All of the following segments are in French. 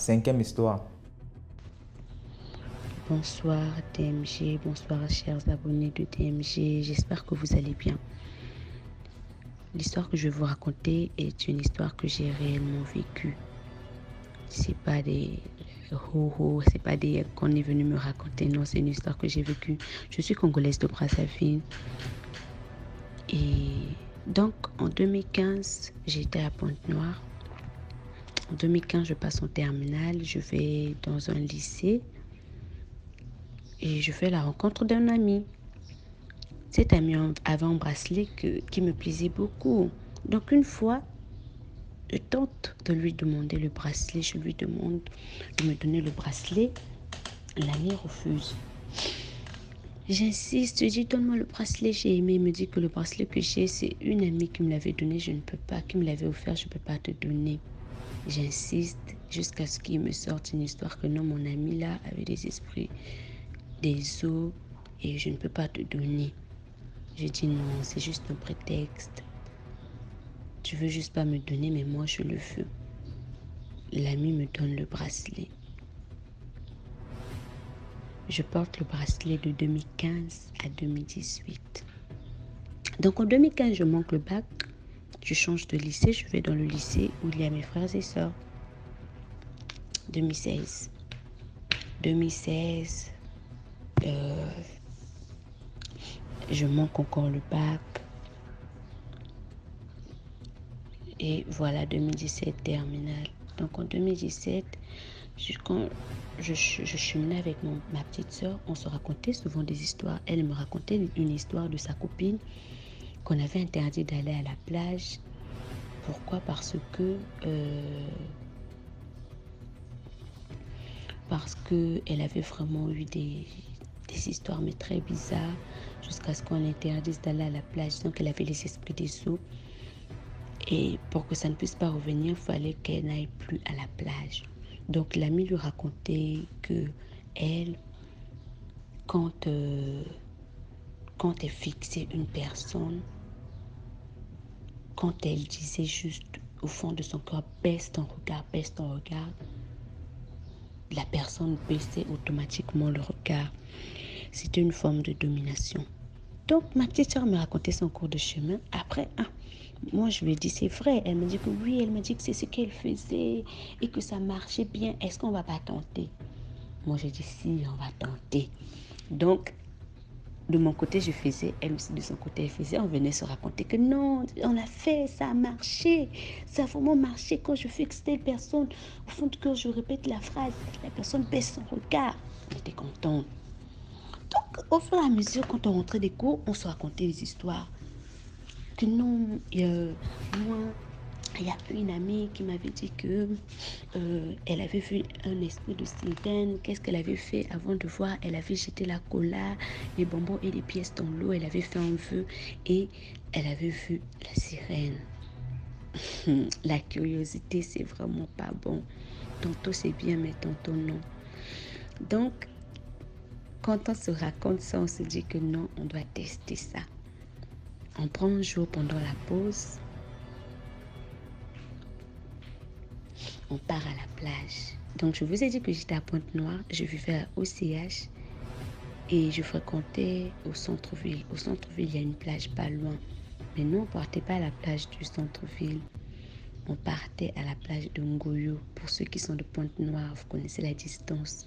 Cinquième histoire. Bonsoir TMG, bonsoir chers abonnés de TMG, j'espère que vous allez bien. L'histoire que je vais vous raconter est une histoire que j'ai réellement vécue. C'est pas des ho-ho, c'est pas des qu'on est venu me raconter, non, c'est une histoire que j'ai vécue. Je suis congolaise de Brazzaville et donc en 2015, j'étais à Pointe-Noire. En 2015, je passe en terminale, je vais dans un lycée et je fais la rencontre d'un ami. Cet ami avait un bracelet qui me plaisait beaucoup. Donc une fois, je tente de lui demander le bracelet. Je lui demande de me donner le bracelet. L'ami refuse. J'insiste, je dis donne-moi le bracelet. J'ai aimé. Il me dit que le bracelet que j'ai, c'est une amie qui me l'avait donné. Je ne peux pas. Qui me l'avait offert, je ne peux pas te donner. J'insiste jusqu'à ce qu'il me sorte une histoire que non, mon ami là avait des esprits, des os et je ne peux pas te donner. Je dis non, c'est juste un prétexte. Tu veux juste pas me donner, mais moi je le veux. L'ami me donne le bracelet. Je porte le bracelet de 2015 à 2018. Donc en 2015, je manque le bac. Je change de lycée. Je vais dans le lycée où il y a mes frères et sœurs. 2016. 2016. Je manque encore le bac. Et voilà, 2017, terminale. Donc en 2017, quand je cheminais avec ma petite soeur, on se racontait souvent des histoires. Elle me racontait une histoire de sa copine qu'on avait interdit d'aller à la plage. Pourquoi? Parce que elle avait vraiment eu des histoires mais très bizarres jusqu'à ce qu'on interdise d'aller à la plage. Donc elle avait les esprits des eaux. Et pour que ça ne puisse pas revenir, il fallait qu'elle n'aille plus à la plage. Donc l'amie lui racontait que elle, quand elle fixait une personne, quand elle disait juste au fond de son cœur, baisse ton regard, la personne baissait automatiquement le regard. C'était une forme de domination. Donc ma petite soeur me racontait son cours de chemin. Après, moi je lui ai dit c'est vrai. Elle me dit que oui, elle m'a dit que c'est ce qu'elle faisait et que ça marchait bien. Est-ce qu'on va pas tenter? Moi j'ai dit si, on va tenter. Donc de mon côté, je faisais, elle aussi de son côté, elle faisait. On venait se raconter que non, on a fait, ça a marché. Ça a vraiment marché. Quand je fixe telle personne, au fond de cœur, je répète la phrase. La personne baisse son regard. On était contente. Donc, au fur et à mesure, quand on rentrait des cours, on se racontait des histoires. Que non, moi, il y a une amie qui m'avait dit que elle avait vu un esprit de sirène. Qu'est-ce qu'elle avait fait avant de voir? Elle avait jeté la cola, les bonbons et les pièces dans l'eau. Elle avait fait un vœu et elle avait vu la sirène. La curiosité, c'est vraiment pas bon. Tantôt c'est bien, mais tantôt non. Donc, quand on se raconte ça, on se dit que non, on doit tester ça. On prend un jour pendant la pause. On part à la plage. Donc, je vous ai dit que j'étais à Pointe-Noire. Je vivais à OCH et je fréquentais au centre-ville. Au centre-ville, il y a une plage pas loin. Mais nous, on ne partait pas à la plage du centre-ville. On partait à la plage de Ngoyo. Pour ceux qui sont de Pointe-Noire, vous connaissez la distance.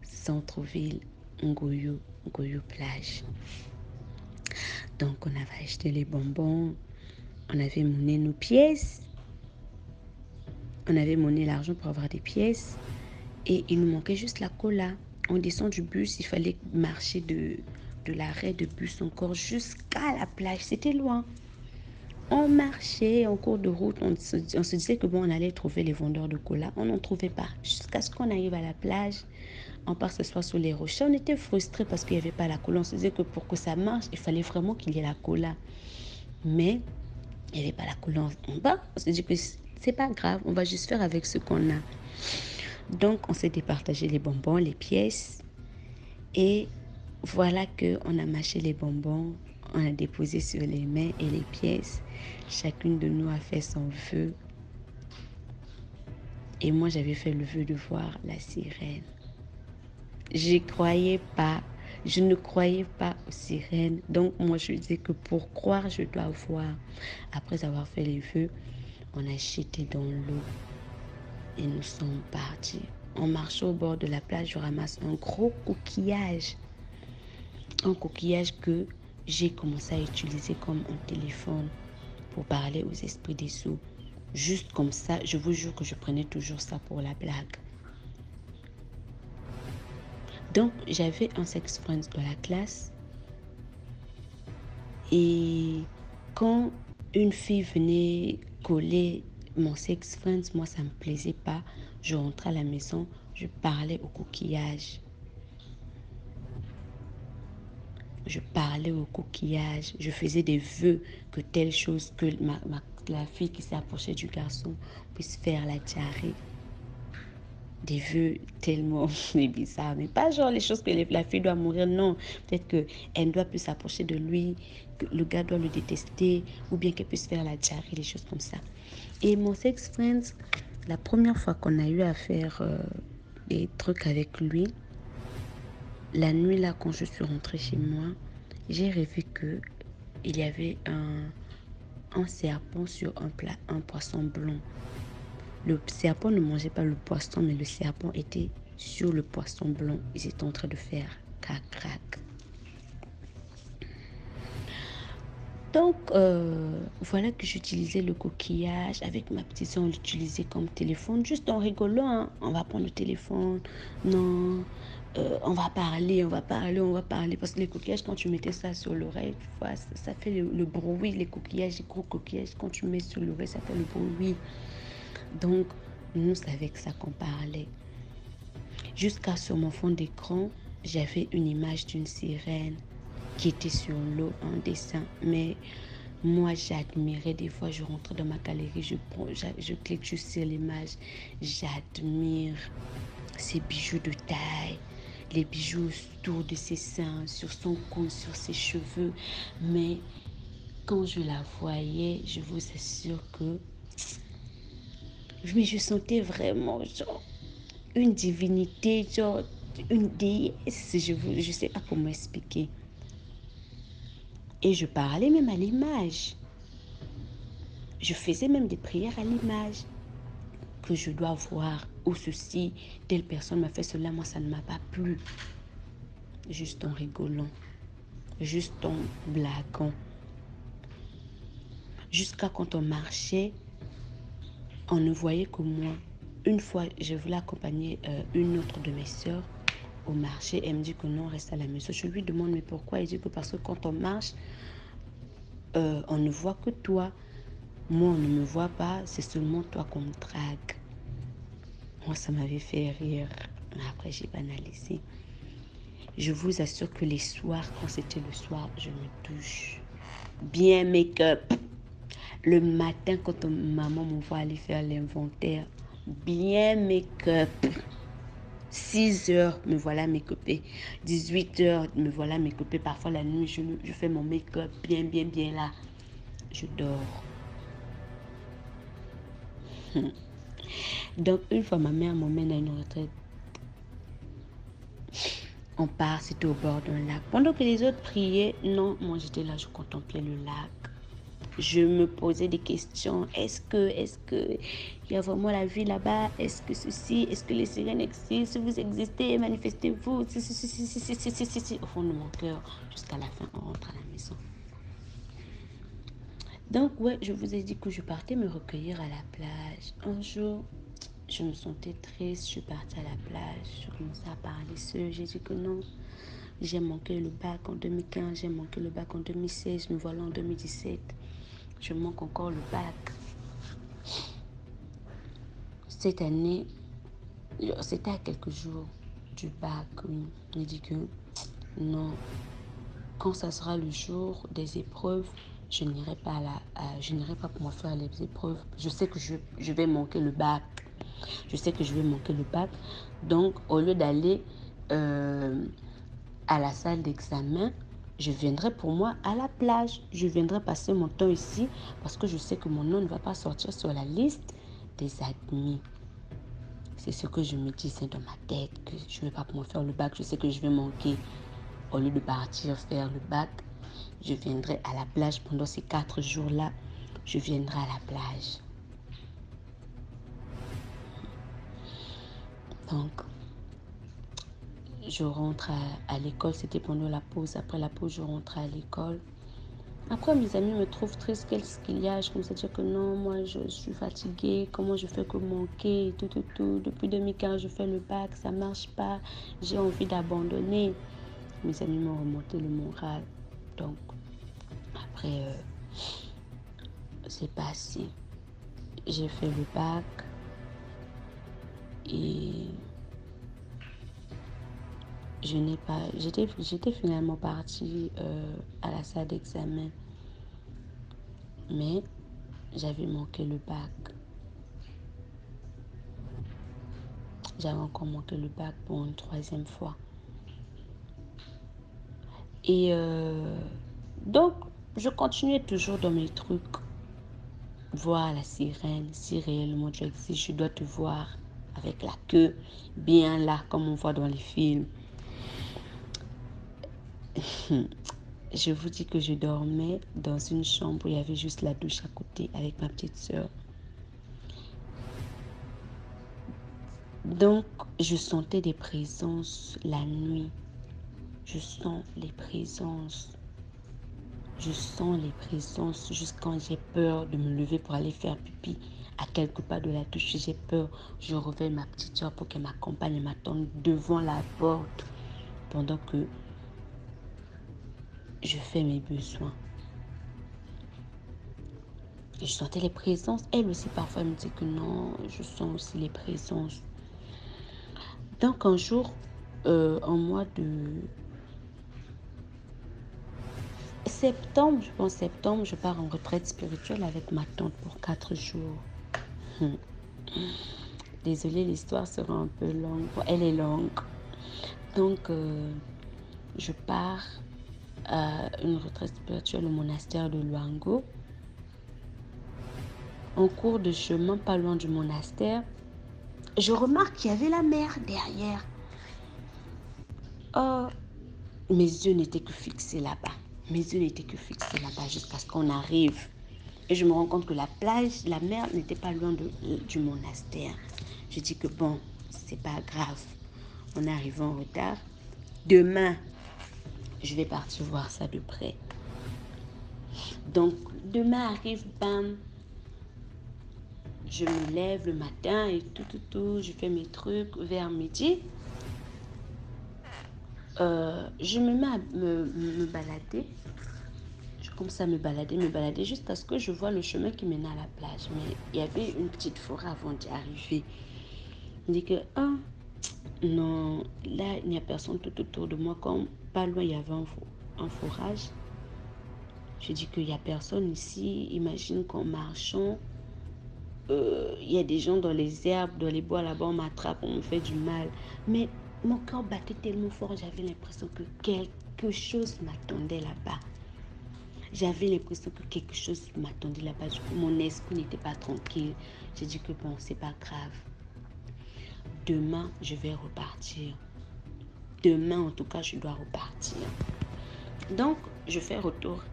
Centre-ville, Ngoyo, Ngoyo plage. Donc, on avait acheté les bonbons. On avait monnaie nos pièces. On avait monnaie l'argent pour avoir des pièces. Et il nous manquait juste la cola. On descend du bus, il fallait marcher de l'arrêt de bus encore jusqu'à la plage. C'était loin. On marchait en cours de route. On se disait que bon, on allait trouver les vendeurs de cola. On n'en trouvait pas. Jusqu'à ce qu'on arrive à la plage, on part s'asseoir sur les rochers. On était frustrés parce qu'il n'y avait pas la cola. On se disait que pour que ça marche, il fallait vraiment qu'il y ait la cola. Mais il n'y avait pas la cola en bas. On se dit que c'est pas grave. On va juste faire avec ce qu'on a. Donc, on s'est départagé les bonbons, les pièces. Et voilà qu'on a mâché les bonbons, on a déposé sur les mains et les pièces. Chacune de nous a fait son vœu. Et moi, j'avais fait le vœu de voir la sirène. J'y croyais pas. Je ne croyais pas aux sirènes. Donc, moi, je disais que pour croire, je dois voir. Après avoir fait les vœux, on a jeté dans l'eau et nous sommes partis. En marchant au bord de la plage, je ramasse un gros coquillage. Un coquillage que j'ai commencé à utiliser comme un téléphone pour parler aux esprits des sourds. Juste comme ça, je vous jure que je prenais toujours ça pour la blague. Donc, j'avais un sex friend dans la classe. Et quand une fille venait coller mon sex friend, moi, ça ne me plaisait pas. Je rentrais à la maison, je parlais au coquillage. Je parlais au coquillage. Je faisais des vœux que telle chose, que la fille qui s'est approchée du garçon puisse faire la diarrhée. Des vœux tellement bizarres, mais pas genre les choses que la fille doit mourir, non. Peut-être qu'elle ne doit plus s'approcher de lui, que le gars doit le détester, ou bien qu'elle puisse faire la diarrhée, des choses comme ça. Et mon sex-friend, la première fois qu'on a eu à faire des trucs avec lui, la nuit là, quand je suis rentrée chez moi, j'ai rêvé que il y avait un serpent sur un poisson blanc. Le serpent ne mangeait pas le poisson, mais le serpent était sur le poisson blanc. Ils étaient en train de faire crac-crac. Donc, voilà que j'utilisais le coquillage. Avec ma petite soeur, on l'utilisait comme téléphone, juste en rigolant. Hein. On va prendre le téléphone. Non, on va parler, on va parler, on va parler. Parce que les coquillages, quand tu mettais ça sur l'oreille, tu vois, ça fait le bruit. Les coquillages, les gros coquillages, quand tu mets sur l'oreille, ça fait le bruit. Donc, nous, c'est avec ça qu'on parlait. Jusqu'à sur mon fond d'écran, j'avais une image d'une sirène qui était sur l'eau, un dessin. Mais moi, j'admirais. Des fois, je rentre dans ma galerie, je clique juste sur l'image. J'admire ses bijoux de taille, les bijoux autour de ses seins, sur son cou, sur ses cheveux. Mais quand je la voyais, je vous assure que je sentais vraiment genre une divinité, genre une déesse. Je sais pas comment expliquer. Et je parlais même à l'image. Je faisais même des prières à l'image que je dois voir. Ou ceci, telle personne m'a fait cela, moi ça ne m'a pas plu. Juste en rigolant, juste en blaguant. Jusqu'à quand on marchait, on ne voyait que moi. Une fois, je voulais accompagner une autre de mes sœurs au marché. Elle me dit que non, reste à la maison. Je lui demande, mais pourquoi? Elle dit que parce que quand on marche, on ne voit que toi. Moi, on ne me voit pas, c'est seulement toi qu'on me drague. Moi, ça m'avait fait rire. Après, j'ai banalisé. Je vous assure que les soirs, quand c'était le soir, je me touche. Bien make-up. Le matin, quand maman me voit aller faire l'inventaire, bien make-up. 6 heures, me voilà make-upée. 18 heures, me voilà make-upée. Parfois, la nuit, je fais mon make-up bien là. Je dors. Donc, une fois, ma mère m'emmène à une retraite. On part, c'était au bord d'un lac. Pendant que les autres priaient, non, moi j'étais là, je contemplais le lac. Je me posais des questions. Est-ce que il y a vraiment la vie là-bas? Est-ce que ceci, est-ce que les sirènes existent? Si vous existez, manifestez-vous. Si. Au fond de mon cœur, jusqu'à la fin, on rentre à la maison. Donc, ouais, je vous ai dit que je partais me recueillir à la plage. Un jour, je me sentais triste, je suis partie à la plage, je commençais à parler seule. J'ai dit que non, j'ai manqué le bac en 2015, j'ai manqué le bac en 2016, me voilà en 2017. Je manque encore le bac. Cette année, c'était à quelques jours du bac, oui. J'ai dit que non, quand ça sera le jour des épreuves, je n'irai pas je n'irai pas pour moi faire les épreuves. Je sais que je vais manquer le bac. Je sais que je vais manquer le bac. Donc, au lieu d'aller à la salle d'examen, je viendrai pour moi à la plage. Je viendrai passer mon temps ici parce que je sais que mon nom ne va pas sortir sur la liste des admis. C'est ce que je me disais dans ma tête, que je ne vais pas pouvoir faire le bac. Je sais que je vais manquer. Au lieu de partir faire le bac, je viendrai à la plage pendant ces 4 jours-là. Je viendrai à la plage. Donc, je rentre à l'école. C'était pendant la pause. Après la pause, je rentre à l'école. Après, mes amis me trouvent triste. Qu'est-ce qu'il y a? Je commence à dire que non, moi, je suis fatiguée. Comment je fais que manquer? Tout. Depuis 2015, je fais le bac. Ça ne marche pas. J'ai envie d'abandonner. Mes amis m'ont remonté le moral. Donc, après, c'est passé. J'ai fait le bac. Et j'étais finalement partie à la salle d'examen. Mais j'avais manqué le bac. J'avais encore manqué le bac pour une 3e fois. Et donc, je continuais toujours dans mes trucs. Voir la sirène, si réellement tu existes, je dois te voir avec la queue bien là, comme on voit dans les films. Je vous dis que je dormais dans une chambre où il y avait juste la douche à côté avec ma petite soeur. Donc, je sentais des présences la nuit. Je sens les présences. Je sens les présences juste quand j'ai peur de me lever pour aller faire pipi à quelques pas de la douche. J'ai peur. Je réveille ma petite soeur pour qu'elle m'accompagne et m'attende devant la porte pendant que je fais mes besoins. Et je sentais les présences. Elle aussi, parfois, elle me dit que non, je sens aussi les présences. Donc, un jour, en mois de septembre, je pars en retraite spirituelle avec ma tante pour 4 jours. Désolée, l'histoire sera un peu longue. Elle est longue. Donc, je pars à une retraite spirituelle au monastère de Luango. En cours de chemin, pas loin du monastère, je remarque qu'il y avait la mer derrière. Oh, mes yeux n'étaient que fixés là-bas. Jusqu'à ce qu'on arrive. Et je me rends compte que la plage, la mer n'était pas loin du monastère. Je dis que bon, c'est pas grave. On est arrivé en retard. Demain, je vais partir voir ça de près. Donc, demain arrive, bam. Je me lève le matin et tout. Je fais mes trucs vers midi. Je me mets à me balader. Je commence à me balader jusqu'à ce que je vois le chemin qui mène à la plage. Mais il y avait une petite forêt avant d'y arriver. Je me dis que, non, là, il n'y a personne tout autour de moi. Comme pas loin, il y avait un forage. Je dis qu'il n'y a personne ici. Imagine qu'en marchant, il y a des gens dans les herbes, dans les bois là-bas, on m'attrape, on me fait du mal. Mais mon cœur battait tellement fort, j'avais l'impression que quelque chose m'attendait là-bas. Du coup, mon esprit n'était pas tranquille. J'ai dit que bon, c'est pas grave. Demain, je vais repartir. Demain, en tout cas, je dois repartir. Donc, je fais retour.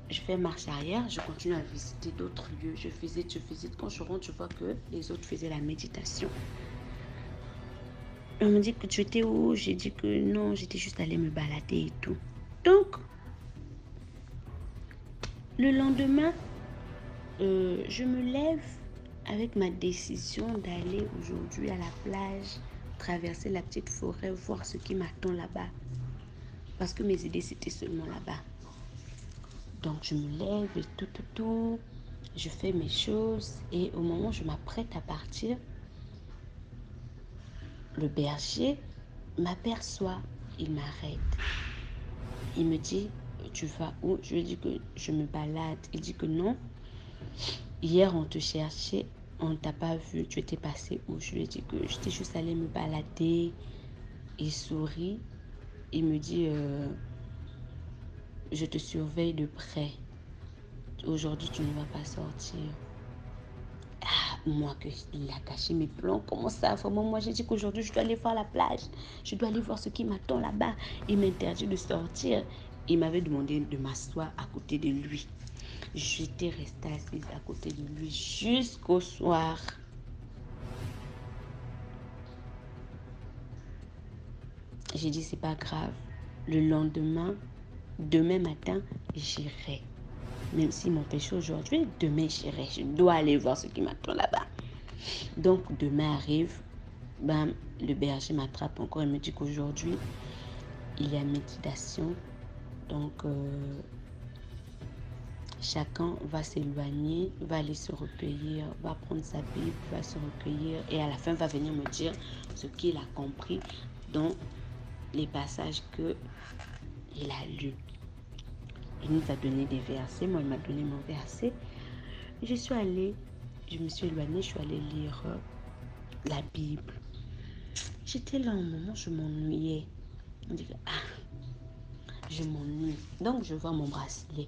Je fais marche arrière. Je continue à visiter d'autres lieux. Je visite. Quand je rentre, je vois que les autres faisaient la méditation. On me dit que tu étais où? J'ai dit que non, j'étais juste allée me balader et tout. Donc, le lendemain, je me lève avec ma décision d'aller aujourd'hui à la plage, traverser la petite forêt, voir ce qui m'attend là-bas. Parce que mes idées, c'était seulement là-bas. Donc, je me lève et tout. Je fais mes choses et au moment où je m'apprête à partir, le berger m'aperçoit. Il m'arrête. Il me dit, tu vas où? Je lui dis que je me balade. Il dit que non. Hier, on te cherchait, on ne t'a pas vu. Tu étais passé où? Je lui ai dit que j'étais juste allée me balader. Il sourit. Il me dit, je te surveille de près. Aujourd'hui, tu ne vas pas sortir. Ah, moi qu'il a caché mes plans. Comment ça? Vraiment, moi, j'ai dit qu'aujourd'hui, je dois aller voir la plage. Je dois aller voir ce qui m'attend là-bas. Il m'interdit de sortir. Il m'avait demandé de m'asseoir à côté de lui. J'étais restée assise à côté de lui jusqu'au soir. J'ai dit, c'est pas grave. Le lendemain, demain matin, j'irai. Même s'il m'empêche aujourd'hui, demain j'irai. Je dois aller voir ce qui m'attend là-bas. Donc, demain arrive. Bam, le berger m'attrape encore et me dit qu'aujourd'hui, il y a méditation. Donc, chacun va s'éloigner, va aller se recueillir, va prendre sa Bible, va se recueillir et à la fin va venir me dire ce qu'il a compris dans les passages qu'il a lus. Il nous a donné des versets, moi il m'a donné mon verset. Je me suis éloignée, je suis allée lire la Bible. J'étais là un moment, je m'ennuyais. On dit je m'ennuie. Donc je vois mon bracelet.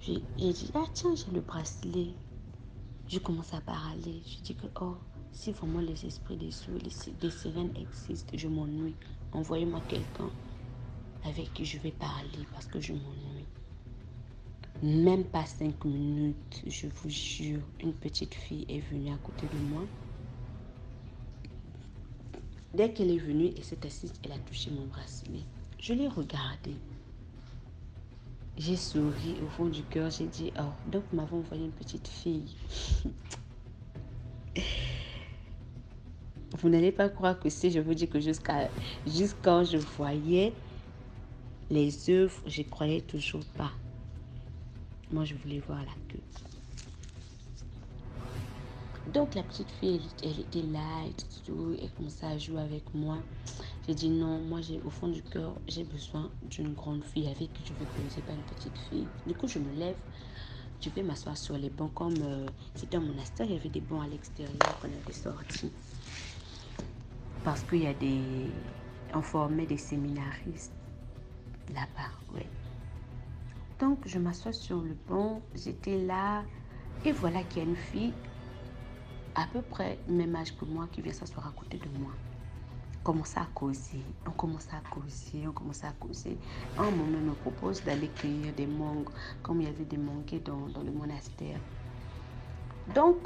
J'ai dit, tiens, j'ai le bracelet. Je commence à parler. Je dis que, si vraiment les esprits des sous, des sirènes existent, je m'ennuie. Envoyez-moi quelqu'un avec qui je vais parler parce que je m'ennuie. Même pas 5 minutes, je vous jure, une petite fille est venue à côté de moi. Dès qu'elle est venue et s'est assise, elle a touché mon bracelet. Je l'ai regardée. J'ai souri au fond du cœur. J'ai dit, donc vous m'avez envoyé une petite fille. Vous n'allez pas croire que si je vous dis que jusqu'à quand je voyais les œuvres, je ne croyais toujours pas. Moi, je voulais voir la queue. Donc, la petite fille, elle était là et tout. Elle commençait à jouer avec moi. J'ai dit non, moi, au fond du cœur, j'ai besoin d'une grande fille avec qui je veux causer, pas une petite fille. Du coup, je me lève. Je vais m'asseoir sur les bancs. Comme c'était un monastère, il y avait des bancs à l'extérieur qu'on avait sortis. Parce qu'il y a on formait des séminaristes là-bas, ouais. Donc, je m'assois sur le banc, j'étais là, et voilà qu'il y a une fille, à peu près même âge que moi, qui vient s'asseoir à côté de moi. On commence à causer. Un moment, me propose d'aller cueillir des mangues, comme il y avait des manguiers dans le monastère. Donc,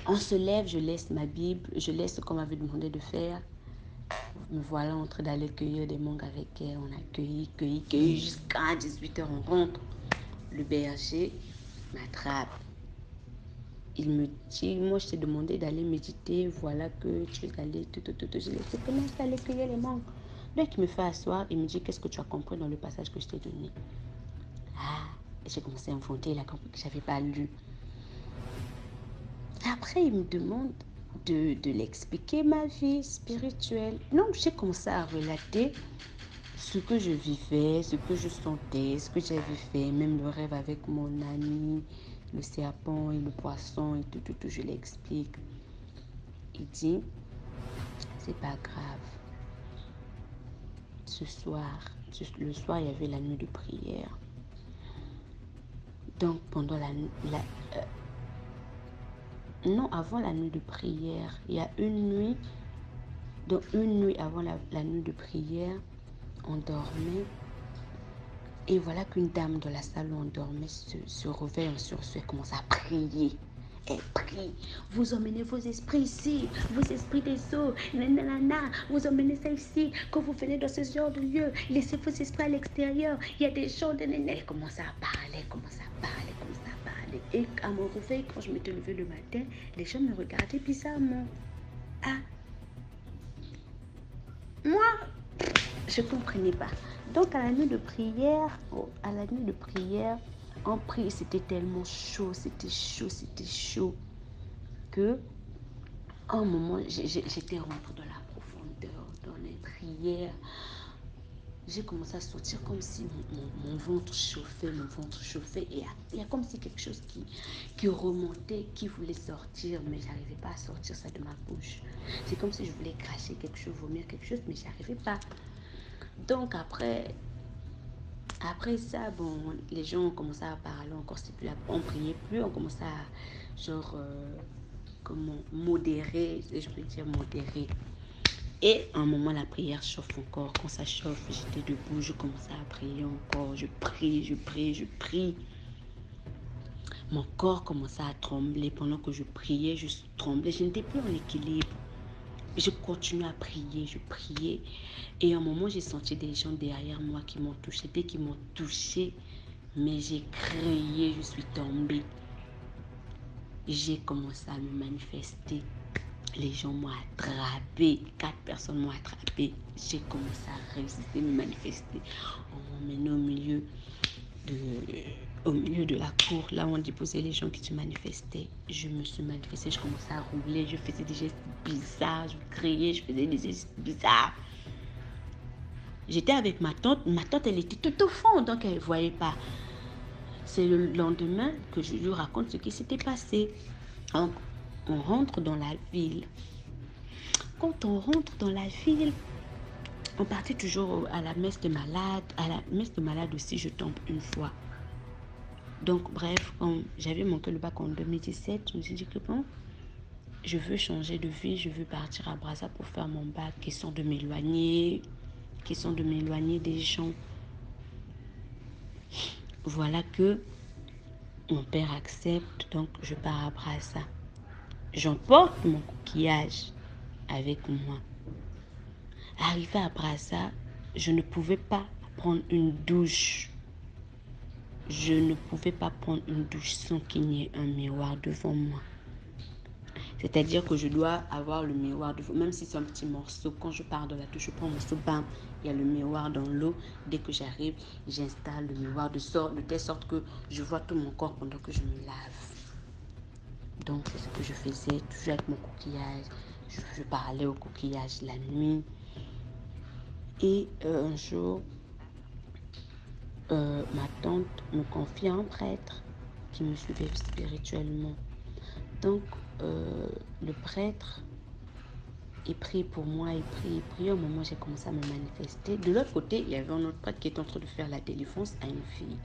on se lève, je laisse ma Bible, je laisse ce qu'on m'avait demandé de faire. Me voilà en train d'aller cueillir des mangues avec elle. On a cueilli jusqu'à 18h, on rentre. Le berger m'attrape. Il me dit, moi je t'ai demandé d'aller méditer, voilà que tu es allé, je laissé commencer à aller cueillir les mangues. Donc il me fait asseoir, il me dit, qu'est-ce que tu as compris dans le passage que je t'ai donné? J'ai commencé à inventer, il a compris que je n'avais pas lu. Après, il me demande de l'expliquer ma vie spirituelle. Donc j'ai commencé à relater ce que je vivais, ce que je sentais, ce que j'avais fait, même le rêve avec mon ami, le serpent et le poisson et tout, je l'explique. Il dit, c'est pas grave. Le soir, il y avait la nuit de prière. Donc, pendant avant la nuit de prière, il y a une nuit, donc une nuit avant la nuit de prière, on dormait. Et voilà qu'une dame de la salle où on dormait se réveille en sursaut et commence à prier. Elle prie. Vous emmenez vos esprits ici, vos esprits des eaux, nanana, vous emmenez ça ici. Quand vous venez dans ce genre de lieu, laissez vos esprits à l'extérieur. Il y a des gens de nanana. Elle commence à parler. Et à mon réveil, quand je m'étais levée le matin, les gens me regardaient bizarrement. Moi, je ne comprenais pas. Donc, à la nuit de prière, on prie. C'était tellement chaud, que, à un moment, j'étais rentrée dans la profondeur, dans les prières. J'ai commencé à sortir comme si mon ventre chauffait, Et il y a comme si quelque chose qui remontait, qui voulait sortir, mais je n'arrivais pas à sortir ça de ma bouche. C'est comme si je voulais cracher quelque chose, vomir quelque chose, mais je n'arrivais pas. Donc après ça, les gens ont commencé à parler, on ne priait plus, on commençait à genre, comment, modéré, je peux dire modéré. Et à un moment, la prière chauffe encore. Quand ça chauffe, j'étais debout, je commençais à prier encore. Je prie, je prie, je prie. Mon corps commençait à trembler. Pendant que je priais, je tremblais. Je n'étais plus en équilibre. Je continuais à prier, je priais. Et à un moment, j'ai senti des gens derrière moi qui m'ont touché. Dès qu'ils m'ont touché, mais j'ai crié, je suis tombée. J'ai commencé à me manifester. Les gens m'ont attrapé. 4 personnes m'ont attrapé. J'ai commencé à résister, me manifester. On m'emmenait au milieu de la cour, là où on déposait les gens qui se manifestaient. Je me suis manifestée, je commençais à rouler, je faisais des gestes bizarres, je criais, je faisais des gestes bizarres. J'étais avec ma tante, elle était tout au fond, donc elle ne voyait pas. C'est le lendemain que je lui raconte ce qui s'était passé. Donc, on rentre dans la ville. Quand on rentre dans la ville, on partait toujours à la messe de malade. À la messe de malade aussi, je tombe une fois. Donc, bref, quand j'avais manqué le bac en 2017, je me suis dit que bon, je veux changer de vie, je veux partir à Brazza pour faire mon bac, question de m'éloigner des gens. Voilà que mon père accepte, donc je pars à Brazza. J'emporte mon coquillage avec moi. Arrivé à Brazza, je ne pouvais pas prendre une douche. Je ne pouvais pas prendre une douche sans qu'il n'y ait un miroir devant moi. C'est-à-dire que je dois avoir le miroir devant, même si c'est un petit morceau. Quand je pars de la douche, je prends un morceau, bam, il y a le miroir dans l'eau. Dès que j'arrive, j'installe le miroir de telle sorte que je vois tout mon corps pendant que je me lave. Donc, c'est ce que je faisais, toujours avec mon coquillage. Je parlais au coquillage la nuit. Et un jour, ma tante me confie un prêtre qui me suivait spirituellement. Donc, le prêtre, il prie pour moi, il prie. Au moment où j'ai commencé à me manifester, de l'autre côté, il y avait un autre prêtre qui était en train de faire la délivrance à une fille.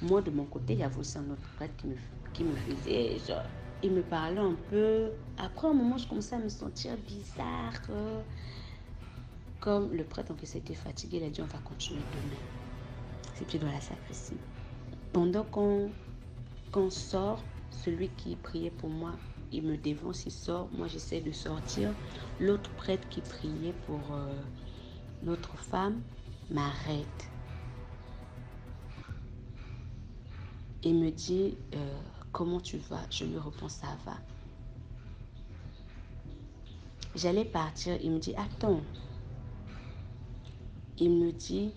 Moi, de mon côté, il y avait aussi un autre prêtre qui me faisait, genre, il me parlait un peu. Après, un moment, je commençais à me sentir bizarre. Comme le prêtre, en fait, s'était fatigué, il a dit, on va continuer demain. C'était dans la sacristie. Pendant qu'on sort, celui qui priait pour moi, il me dévance, il sort. Moi, j'essaie de sortir. L'autre prêtre qui priait pour l'autre femme m'arrête. Il me dit, comment tu vas? Je lui réponds, ça va. J'allais partir. Il me dit, attends. Il me dit,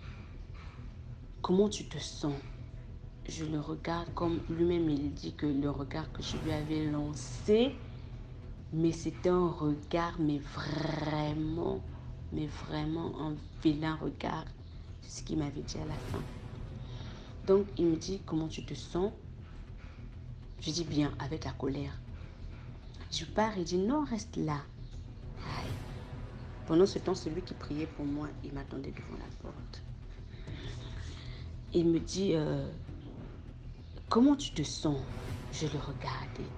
comment tu te sens? Je le regarde comme lui-même, il dit que le regard que je lui avais lancé, mais c'était un regard, mais vraiment un vilain regard. C'est ce qu'il m'avait dit à la fin. Donc, il me dit, comment tu te sens? Je dis bien, avec la colère. Je pars, il dit, non, reste là. Aïe. Pendant ce temps, celui qui priait pour moi, il m'attendait devant la porte. Il me dit, comment tu te sens? Je le regardais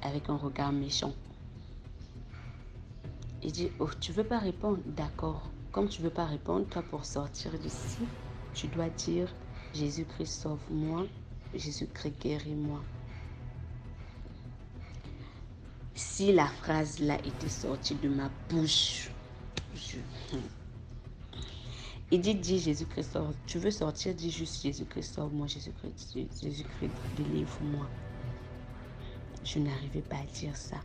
avec un regard méchant. Il dit, oh, tu veux pas répondre? D'accord. Comme tu veux pas répondre, toi, pour sortir d'ici, tu dois dire, Jésus-Christ sauve-moi, Jésus-Christ guéris-moi. Si la phrase là était sortie de ma bouche, il dit, dis Jésus-Christ sauve. Tu veux sortir, dis juste Jésus-Christ sauve-moi, Jésus-Christ délivre-moi. Je n'arrivais pas à dire ça.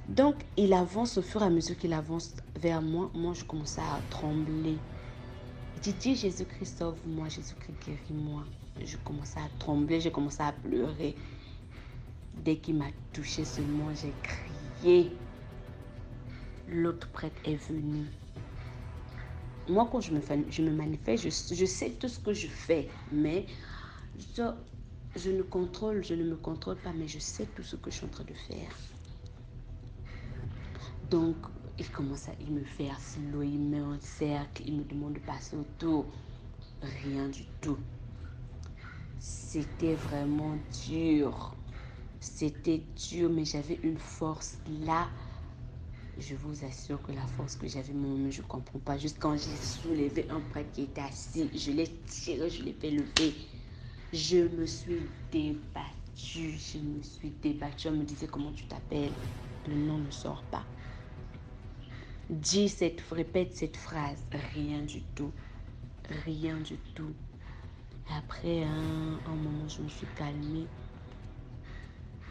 Donc, il avance au fur et à mesure qu'il avance vers moi. Moi, je commençais à trembler. Il dit, Jésus-Christ sauve-moi, Jésus-Christ guéris-moi. Je commençais à trembler, j'ai commencé à pleurer. Dès qu'il m'a touché seulement, j'ai crié. L'autre prêtre est venu. Moi, quand je me manifeste, je sais tout ce que je fais, mais je ne me contrôle pas, mais je sais tout ce que je suis en train de faire. Donc, il me fait slow, il me met en cercle, il me demande de passer autour. Rien du tout. C'était vraiment dur. C'était dur, mais j'avais une force là. Je vous assure que la force que j'avais moi-même, je ne comprends pas. Juste quand j'ai soulevé un prêtre qui était assis, je l'ai tiré, je l'ai fait lever. Je me suis débattue. Je me suis débattue. On me disait comment tu t'appelles. Le nom ne sort pas. Répète cette phrase. Rien du tout. Rien du tout. Après un moment, je me suis calmée.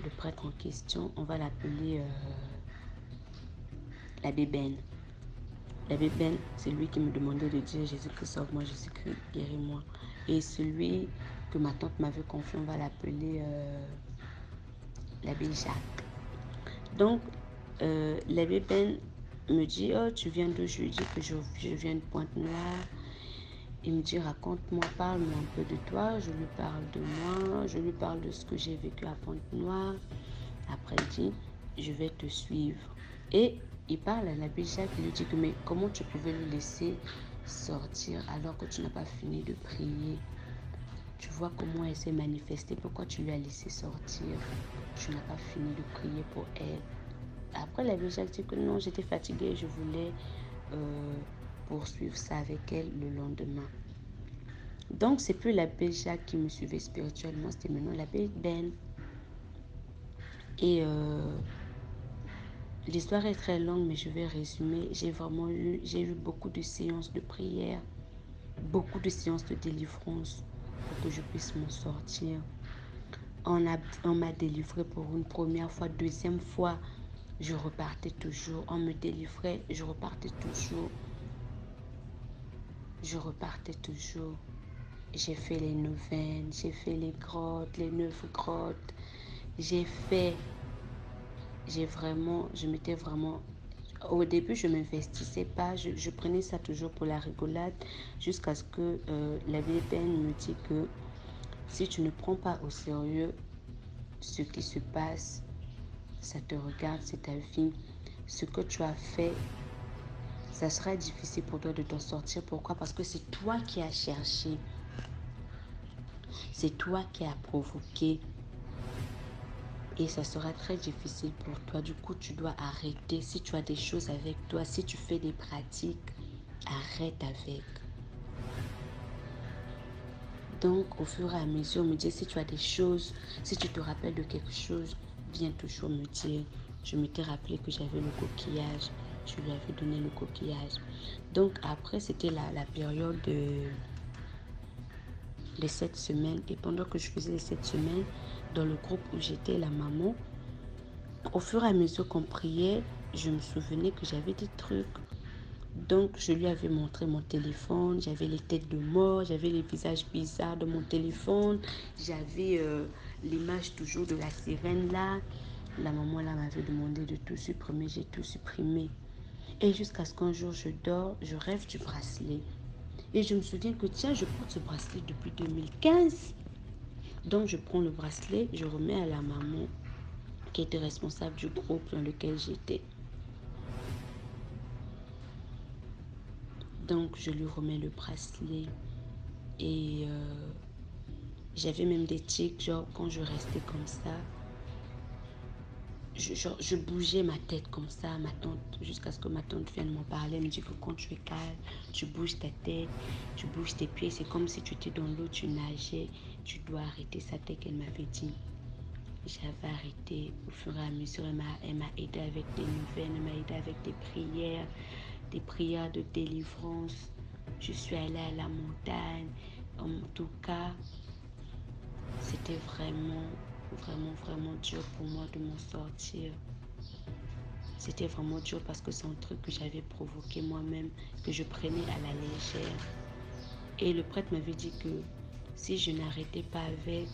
Le prêtre en question, on va l'appeler l'abbé Ben. L'abbé Ben, c'est lui qui me demandait de dire Jésus-Christ, sauve-moi, Jésus-Christ, guéris-moi. Et celui que ma tante m'avait confié, on va l'appeler l'abbé Jacques. Donc, l'abbé Ben me dit, oh, tu viens d'où? Je lui dis que je viens de Pointe-Noire. Il me dit, raconte-moi, parle-moi un peu de toi. Je lui parle de moi, je lui parle de ce que j'ai vécu à Pointe-Noire. Après, il dit, je vais te suivre. Et il parle à l'abbé Jacques, il lui dit que, mais comment tu pouvais le laisser sortir alors que tu n'as pas fini de prier? Tu vois comment elle s'est manifestée, pourquoi tu lui as laissé sortir? Tu n'as pas fini de prier pour elle. Après, l'abbé Jacques dit que non, j'étais fatiguée, je voulais poursuivre ça avec elle le lendemain. Donc, c'est plus l'abbé Jacques qui me suivait spirituellement, c'était maintenant l'abbé Ben. Et l'histoire est très longue, mais je vais résumer. J'ai eu beaucoup de séances de prière, beaucoup de séances de délivrance pour que je puisse m'en sortir. On m'a délivré pour une première fois, deuxième fois, je repartais toujours. On me délivrait, je repartais toujours. Je repartais toujours. J'ai fait les neuvaines, j'ai fait les grottes, les 9 grottes. Je m'étais vraiment... Au début, je ne m'investissais pas, je prenais ça toujours pour la rigolade, jusqu'à ce que l'abbé Ben me dit que si tu ne prends pas au sérieux ce qui se passe, ça te regarde, c'est ta vie. Ce que tu as fait, ça sera difficile pour toi de t'en sortir. Pourquoi? Parce que c'est toi qui as cherché. C'est toi qui as provoqué. Et ça sera très difficile pour toi. Du coup, tu dois arrêter. Si tu as des choses avec toi, si tu fais des pratiques, arrête avec. Donc, au fur et à mesure, on me dit, si tu as des choses, si tu te rappelles de quelque chose, viens toujours me dire. Je m'étais rappelé que j'avais le coquillage. Je lui avais donné le coquillage. Donc, après, c'était la période les 7 semaines. Et pendant que je faisais les 7 semaines, dans le groupe où j'étais, la maman, au fur et à mesure qu'on priait, je me souvenais que j'avais des trucs. Donc, je lui avais montré mon téléphone. J'avais les têtes de mort, j'avais les visages bizarres de mon téléphone. J'avais l'image toujours de la sirène là. La maman là m'avait demandé de tout supprimer. J'ai tout supprimé. Et jusqu'à ce qu'un jour je dors, je rêve du bracelet. Et je me souviens que tiens, je porte ce bracelet depuis 2015. Donc, je prends le bracelet, je remets à la maman qui était responsable du groupe dans lequel j'étais. Donc, je lui remets le bracelet et j'avais même des tics, genre quand je restais comme ça, je bougeais ma tête comme ça, ma tante, jusqu'à ce que ma tante vienne m'en parler. Elle me dit que quand tu es calme, tu bouges ta tête, tu bouges tes pieds, c'est comme si tu étais dans l'eau, tu nageais, tu dois arrêter ça, tel qu'elle m'avait dit. J'avais arrêté au fur et à mesure, elle m'a aidé avec des nouvelles, elle m'a aidé avec des prières de délivrance. Je suis allée à la montagne. En tout cas, c'était vraiment, vraiment, vraiment dur pour moi de m'en sortir. C'était vraiment dur parce que c'est un truc que j'avais provoqué moi-même, que je prenais à la légère. Et le prêtre m'avait dit que si je n'arrêtais pas avec,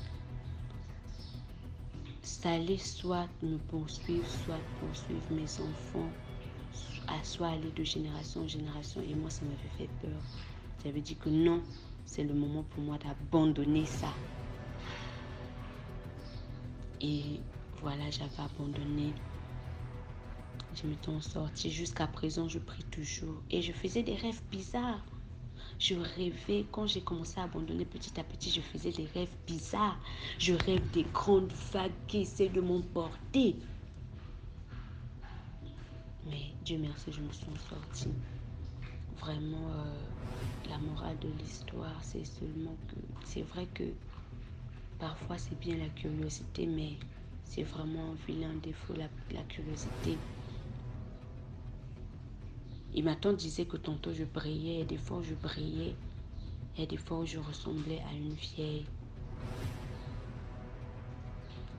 ça allait soit me poursuivre, soit poursuivre mes enfants, soit aller de génération en génération. Et moi, ça m'avait fait peur. J'avais dit que non, c'est le moment pour moi d'abandonner ça. Et voilà, j'avais abandonné. Je m'étais en sortie. Jusqu'à présent, je prie toujours. Et je faisais des rêves bizarres. Je rêvais, quand j'ai commencé à abandonner petit à petit, je faisais des rêves bizarres. Je rêve des grandes vagues qui essaient de m'emporter. Mais Dieu merci, je me suis en sortie. Vraiment, la morale de l'histoire, c'est seulement que c'est vrai que parfois c'est bien la curiosité, mais c'est vraiment un vilain défaut, la curiosité. Et ma tante disait que tantôt je brillais, et des fois je brillais, et des fois je ressemblais à une vieille.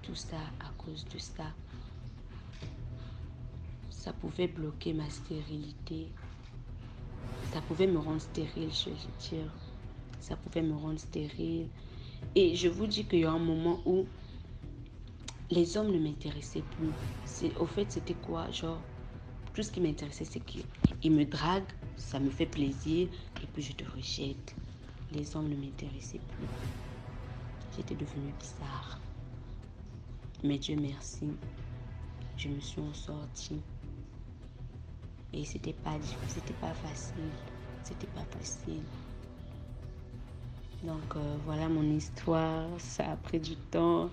Tout ça à cause de ça. Ça pouvait bloquer ma stérilité. Ça pouvait me rendre stérile, je veux dire. Ça pouvait me rendre stérile. Et je vous dis qu'il y a un moment où les hommes ne m'intéressaient plus. Au fait, c'était quoi? Genre, tout ce qui m'intéressait, c'est qu'ils me draguent, ça me fait plaisir, et puis je te rejette. Les hommes ne m'intéressaient plus. J'étais devenue bizarre. Mais Dieu merci, je me suis en sortie. Et c'était pas facile. C'était pas facile. Donc voilà mon histoire. Ça a pris du temps.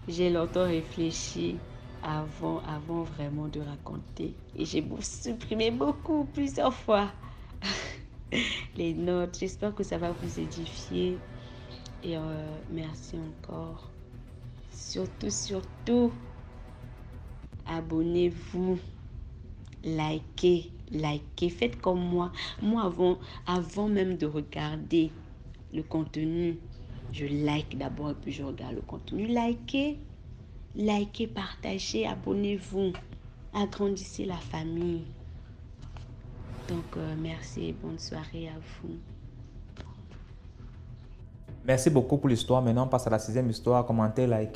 J'ai longtemps réfléchi avant vraiment de raconter. Et j'ai supprimé plusieurs fois, les notes. J'espère que ça va vous édifier. Et merci encore. Surtout, abonnez-vous, likez. Faites comme moi. Moi, avant même de regarder le contenu, je like d'abord et puis je regarde le contenu. Likez, partagez, abonnez-vous. Agrandissez la famille. Donc, merci et bonne soirée à vous. Merci beaucoup pour l'histoire. Maintenant, on passe à la 6e histoire. Commentez, likez.